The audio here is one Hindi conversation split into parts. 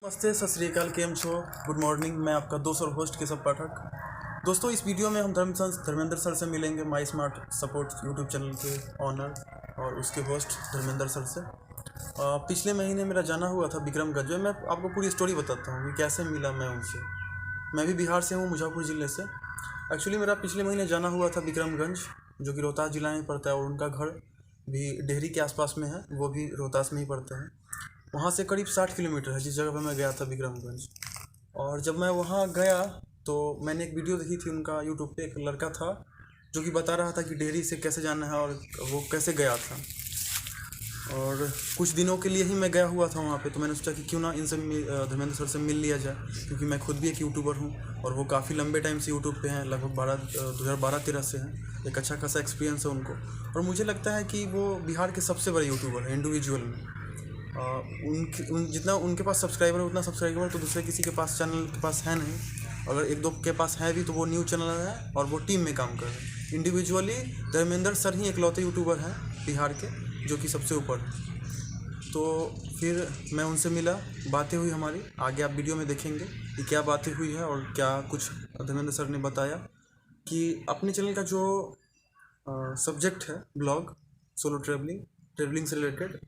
नमस्ते, सत श्री अकाल, केम छो, गुड मॉर्निंग। मैं आपका दोस्त और होस्ट केशव पाठक। दोस्तों, इस वीडियो में हम धर्मेंद्र सर से मिलेंगे, माई स्मार्ट सपोर्ट यूट्यूब चैनल के ऑनर और उसके होस्ट धर्मेंद्र सर से। पिछले महीने मेरा जाना हुआ था विक्रमगंज में। मैं आपको पूरी स्टोरी बताता हूँ कि कैसे मिला मैं उनसे। मैं भी बिहार से हूँ, मुजफ्फरपुर ज़िले से। एक्चुअली मेरा पिछले महीने जाना हुआ था विक्रमगंज, जो कि रोहतास जिला में पड़ता है, और उनका घर भी डेहरी के आसपास में है, वो भी रोहतास में ही पड़ता है। वहाँ से करीब 60 किलोमीटर है जिस जगह पर मैं गया था विक्रमगंज। और जब मैं वहाँ गया तो मैंने एक वीडियो देखी थी उनका यूट्यूब पे। एक लड़का था जो कि बता रहा था कि डेहरी से कैसे जाना है और वो कैसे गया था। और कुछ दिनों के लिए ही मैं गया हुआ था वहाँ पे, तो मैंने सोचा कि क्यों ना इनसे धर्मेंद्र सर से मिल लिया जाए, क्योंकि मैं खुद भी एक यूट्यूबर हूँ और वो काफ़ी लंबे टाइम से यूट्यूब पे हैं, लगभग 2012-13 से हैं। एक अच्छा खासा एक्सपीरियंस है उनको, और मुझे लगता है कि वो बिहार के सबसे बड़े यूट्यूबर हैं इंडिविजुअल में। जितना उनके पास सब्सक्राइबर है उतना सब्सक्राइबर तो दूसरे किसी के पास चैनल के पास है नहीं। अगर एक दो के पास है भी तो वो न्यू चैनल है और वो टीम में काम कर रहे हैं। इंडिविजुअली धर्मेंद्र सर ही इकलौते यूट्यूबर हैं बिहार के जो कि सबसे ऊपर है। तो फिर मैं उनसे मिला, बातें हुई हमारी। आगे आप वीडियो में देखेंगे कि क्या बातें हुई है और क्या कुछ धर्मेंद्र सर ने बताया कि अपने चैनल का जो सब्जेक्ट है ब्लॉग, सोलो ट्रेवलिंग से रिलेटेड,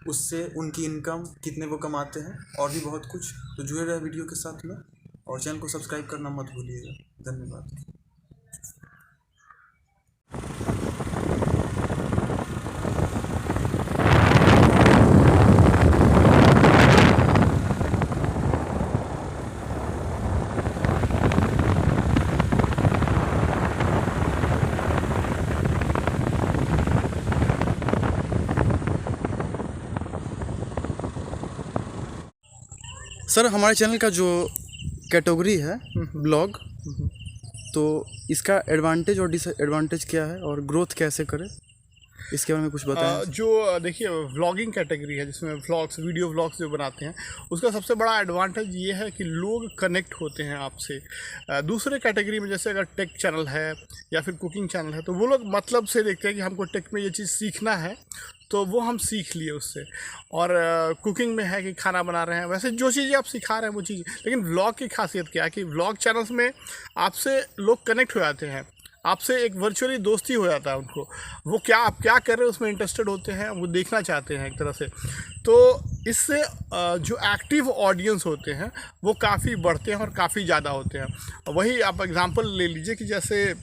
उससे उनकी इनकम कितने वो कमाते हैं और भी बहुत कुछ। तो जुड़े रहे वीडियो के साथ में और चैनल को सब्सक्राइब करना मत भूलिएगा। धन्यवाद। सर, हमारे चैनल का जो कैटेगरी है ब्लॉग, तो इसका एडवांटेज और डिसएडवांटेज क्या है और ग्रोथ कैसे करें, इसके बारे में कुछ बताएं। जो देखिए व्लॉगिंग कैटेगरी है जिसमें व्लॉग्स, वीडियो व्लॉग्स जो बनाते हैं, उसका सबसे बड़ा एडवांटेज ये है कि लोग कनेक्ट होते हैं आपसे। दूसरे कैटेगरी में जैसे अगर टेक चैनल है या फिर कुकिंग चैनल है, तो वो लोग मतलब से देखते हैं कि हमको टेक में ये चीज़ सीखना है, तो वो हम सीख लिए उससे। और कुकिंग में है कि खाना बना रहे हैं, वैसे जो चीज़ें आप सिखा रहे हैं वो चीज़। लेकिन व्लॉग की खासियत क्या है कि व्लॉग चैनल्स में आपसे लोग कनेक्ट हो जाते हैं, आपसे एक वर्चुअली दोस्ती हो जाता है उनको। वो क्या आप क्या कर रहे हैं उसमें इंटरेस्टेड होते हैं, वो देखना चाहते हैं एक तरह से। तो इससे जो एक्टिव ऑडियंस होते हैं वो काफ़ी बढ़ते हैं और काफ़ी ज़्यादा होते हैं। वही आप एग्जांपल ले लीजिए कि जैसे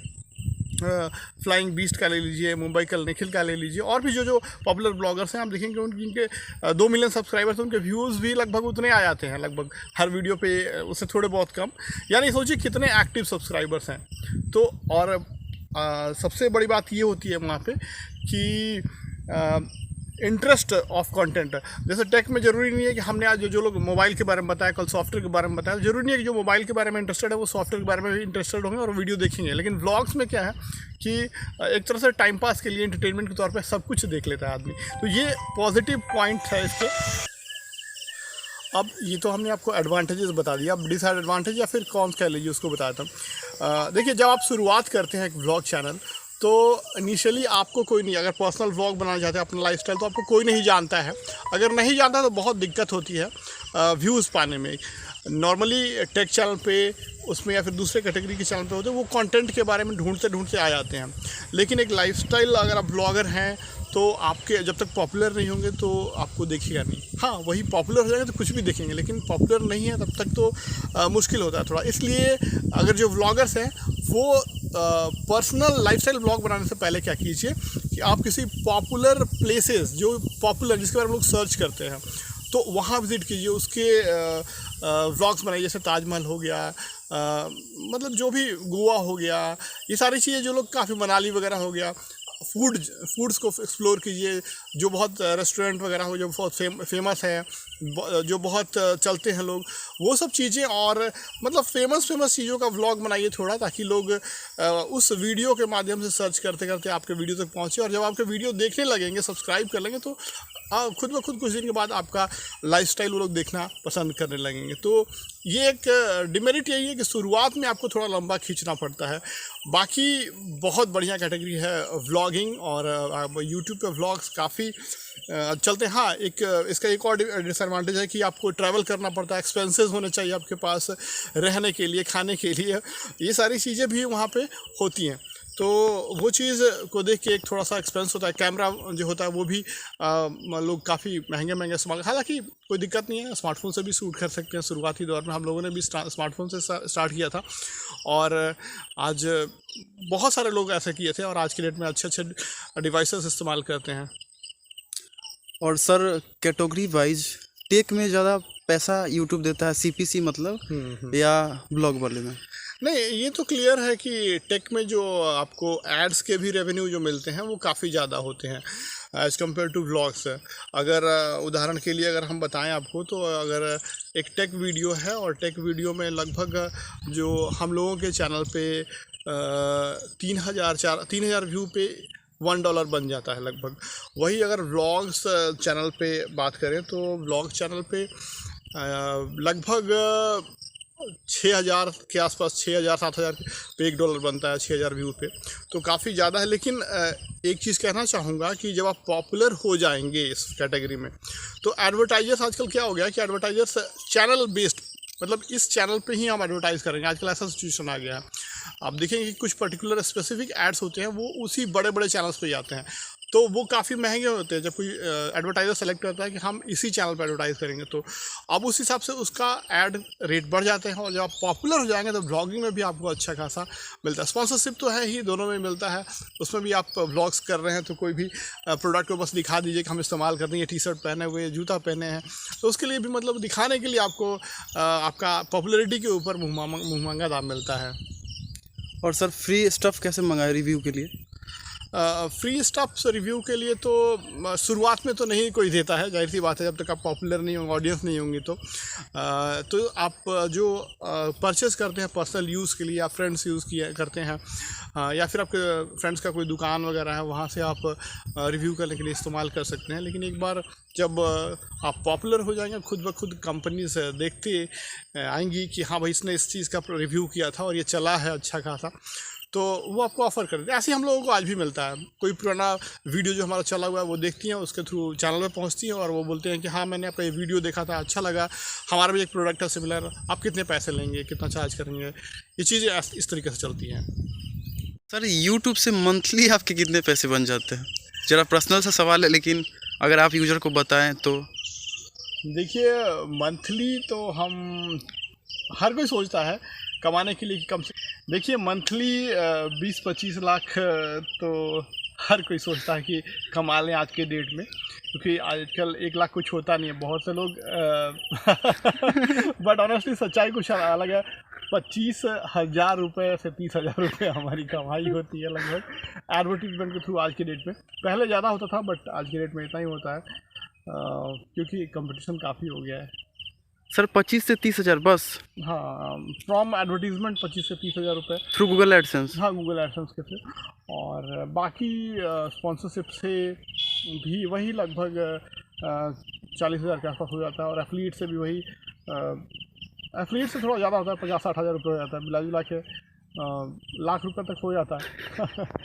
फ्लाइंग बीस्ट का ले लीजिए, मुंबई कल निखिल का ले लीजिए, और भी जो पॉपुलर ब्लॉगर्स हैं आप देखेंगे उनके 2 मिलियन सब्सक्राइबर्स, उनके व्यूज़ भी लगभग उतने आ जाते हैं, लगभग हर वीडियो पे, उससे थोड़े बहुत कम। यानी सोचिए कितने एक्टिव सब्सक्राइबर्स हैं। तो और सबसे बड़ी बात ये होती है वहाँ पे कि इंटरेस्ट ऑफ कंटेंट। जैसे टेक में ज़रूरी नहीं है कि हमने आज जो लोग मोबाइल के बारे में बताया, कल सॉफ्टवेयर के बारे में बताया, ज़रूरी नहीं है कि जो मोबाइल के बारे में इंटरेस्टेड है वो सॉफ्टवेयर के बारे में भी इंटरेस्टेड होंगे और वीडियो देखेंगे। लेकिन व्लॉग्स में क्या है कि एक तरह से टाइम पास के लिए, एंटरटेनमेंट के तौर पे सब कुछ देख लेता है आदमी। तो ये पॉजिटिव पॉइंट है इसके। अब ये तो हमने आपको एडवांटेजेस बता दिया, अब डिसएडवांटेज या फिर कौन कह लीजिए उसको बताता हूँ। देखिए, जब आप शुरुआत करते हैं एक व्लॉग चैनल, तो इनिशियली आपको कोई नहीं, अगर पर्सनल व्लॉग बनाना चाहते हैं अपना लाइफस्टाइल, तो आपको कोई नहीं जानता है। अगर नहीं जानता तो बहुत दिक्कत होती है व्यूज़ पाने में। नॉर्मली टेक चैनल पे, उसमें या फिर दूसरे कैटेगरी के चैनल पे होते हैं, वो कंटेंट के बारे में ढूंढते आ जाते हैं। लेकिन एक लाइफस्टाइल अगर आप ब्लॉगर हैं तो आपके जब तक पॉपुलर नहीं होंगे तो आपको देखेगा नहीं। हाँ, वही पॉपुलर हो जाएगा तो कुछ भी देखेंगे, लेकिन पॉपुलर नहीं है तब तक तो मुश्किल होता है थोड़ा। इसलिए अगर जो व्लॉगर्स हैं वो पर्सनल लाइफस्टाइल ब्लॉग बनाने से पहले क्या कीजिए कि आप किसी पॉपुलर प्लेसेस, जो पॉपुलर जिसके बारे में लोग सर्च करते हैं, तो वहाँ विज़िट कीजिए, उसके व्लॉग्स बनाइए। जैसे ताजमहल हो गया, मतलब जो भी गोवा हो गया, ये सारी चीज़ें जो लोग काफ़ी, मनाली वगैरह हो गया, फूड्स को एक्सप्लोर कीजिए, जो बहुत रेस्टोरेंट वगैरह हो, जो बहुत फेमस है, जो बहुत चलते हैं लोग, वो सब चीज़ें। और मतलब फेमस चीज़ों का व्लॉग बनाइए थोड़ा, ताकि लोग उस वीडियो के माध्यम से सर्च करते करते आपके वीडियो तक पहुँचे, और जब आपके वीडियो देखने लगेंगे, सब्सक्राइब कर लेंगे, तो खुद ब खुद कुछ दिन के बाद आपका लाइफस्टाइल वो लोग देखना पसंद करने लगेंगे। तो ये एक डिमेरिट यही है कि शुरुआत में आपको थोड़ा लंबा खींचना पड़ता है। बाकी बहुत बढ़िया कैटेगरी है व्लॉगिंग, और यूट्यूब पे व्लॉग्स काफ़ी चलते हैं। हाँ, एक इसका एक और डिसएडवांटेज है कि आपको ट्रैवल करना पड़ता है, एक्सपेंसेस होने चाहिए आपके पास रहने के लिए, खाने के लिए, ये सारी चीज़ें भी वहाँ पे होती हैं। तो वो चीज़ को देख के एक थोड़ा सा एक्सपेंस होता है। कैमरा जो होता है वो भी लोग काफ़ी महंगे स्मार्ट, हालांकि कोई दिक्कत नहीं है, स्मार्टफोन से भी शूट कर सकते हैं। शुरुआती दौर में हम लोगों ने भी स्मार्टफोन से स्टार्ट किया था, और आज बहुत सारे लोग ऐसे किए थे, और आज के डेट में अच्छे डिवाइसेस इस्तेमाल करते हैं। और सर कैटेगरी वाइज टेक में ज़्यादा पैसा यूट्यूब देता है, सीपीसी मतलब, या ब्लॉग वाले में? नहीं, ये तो क्लियर है कि टेक में जो आपको एड्स के भी रेवेन्यू जो मिलते हैं वो काफ़ी ज़्यादा होते हैं एज़ कम्पेयर टू व्लॉग्स। अगर उदाहरण के लिए अगर हम बताएं आपको, तो अगर एक टेक वीडियो है, और टेक वीडियो में लगभग जो हम लोगों के चैनल पे 3,000 व्यू पे $1 बन जाता है लगभग। वही अगर व्लॉग्स चैनल पे बात करें, तो व्लॉग चैनल पे लगभग 6,000 के आसपास, 6,000-7,000 पे $1 बनता है 6,000 व्यू पे, तो काफ़ी ज़्यादा है। लेकिन एक चीज़ कहना चाहूँगा कि जब आप पॉपुलर हो जाएंगे इस कैटेगरी में, तो एडवर्टाइजर्स आजकल क्या हो गया कि एडवर्टाइजर्स चैनल बेस्ड, मतलब इस चैनल पे ही हम एडवर्टाइज़ करेंगे, आजकल ऐसा सिचुएशन आ गया है। आप देखेंगे कि कुछ पर्टिकुलर स्पेसिफिक एड्स होते हैं, वो उसी बड़े बड़े चैनल्स पे जाते हैं, तो वो काफ़ी महंगे होते हैं। जब कोई एडवर्टाइज़र सेलेक्ट करता है कि हम इसी चैनल पर एडवर्टाइज़ करेंगे, तो अब उस हिसाब से उसका ऐड रेट बढ़ जाते हैं, और जब आप पॉपुलर हो जाएंगे तो ब्लॉगिंग में भी आपको अच्छा खासा मिलता है। स्पॉन्सरशिप तो है ही, दोनों में मिलता है। उसमें भी आप व्लॉग्स कर रहे हैं तो कोई भी प्रोडक्ट को बस दिखा दीजिए कि हम इस्तेमाल करते हैं, ये टी-शर्ट पहने हुए, जूता पहने हैं, तो उसके लिए भी मतलब दिखाने के लिए आपको आपका पॉपुलरिटी के ऊपर मुँह मांगा दाम मिलता है। और सर फ्री स्टफ़ कैसे मंगाए रिव्यू के लिए? फ्री स्टफ़्स रिव्यू के लिए तो शुरुआत में तो नहीं कोई देता है, जाहिर सी बात है, जब तक आप पॉपुलर नहीं होंगे, ऑडियंस नहीं होंगी, तो आप जो परचेज़ करते हैं पर्सनल यूज़ के लिए, या फ्रेंड्स यूज़ किया करते हैं, या फिर आपके फ्रेंड्स का कोई दुकान वगैरह है, वहाँ से आप रिव्यू करने के लिए इस्तेमाल कर सकते हैं। लेकिन एक बार जब आप पॉपुलर हो जाएंगे, खुद ब खुद कंपनी से देखते आएंगी कि हाँ भाई, इसने इस चीज़ का रिव्यू किया था और ये चला है अच्छा खासा, तो वो आपको ऑफ़र कर देते हैं। ऐसे ही हम लोगों को आज भी मिलता है। कोई पुराना वीडियो जो हमारा चला हुआ है वो देखती हैं, उसके थ्रू चैनल में पहुंचती हैं, और वो बोलते हैं कि हाँ, मैंने आपका ये वीडियो देखा था, अच्छा लगा, हमारा भी एक प्रोडक्ट है सिमिलर, आप कितने पैसे लेंगे, कितना चार्ज करेंगे, ये चीज़ें इस तरीके से चलती हैं। सर यूट्यूब से मंथली आपके कितने पैसे बन जाते हैं? ज़रा पर्सनल सा सवाल है, लेकिन अगर आप यूज़र को बताएँ तो। देखिए, मंथली तो हम, हर कोई सोचता है कमाने के लिए कम से, देखिए मंथली 20-25 लाख तो हर कोई सोचता है कि कमा लें आज के डेट में, क्योंकि आजकल 1 लाख कुछ होता नहीं है, बहुत से लोग बट ऑनेस्टली सच्चाई कुछ अलग है। 25,000 रुपये से 30,000 रुपये हमारी कमाई होती है लगभग एडवर्टीजमेंट के थ्रू आज के डेट में। पहले ज़्यादा होता था, बट आज के डेट में इतना ही होता है, क्योंकि कंपटीशन काफ़ी हो गया है। सर 25 से 30,000 बस? हाँ, फ्रॉम एडवर्टीजमेंट 25 से 30,000 रुपये थ्रू गूगल एडसेंस? हाँ, गूगल एडसेंस के थ्रू। और बाकी स्पॉन्सरशिप से भी वही लगभग 40,000 के आसपास हो जाता है, और एफिलिएट से भी वही, एफिलिएट से थोड़ा ज़्यादा होता है, 50-60 हज़ार रुपये हो जाता है, मिला जुला के लाख रुपये तक हो जाता है।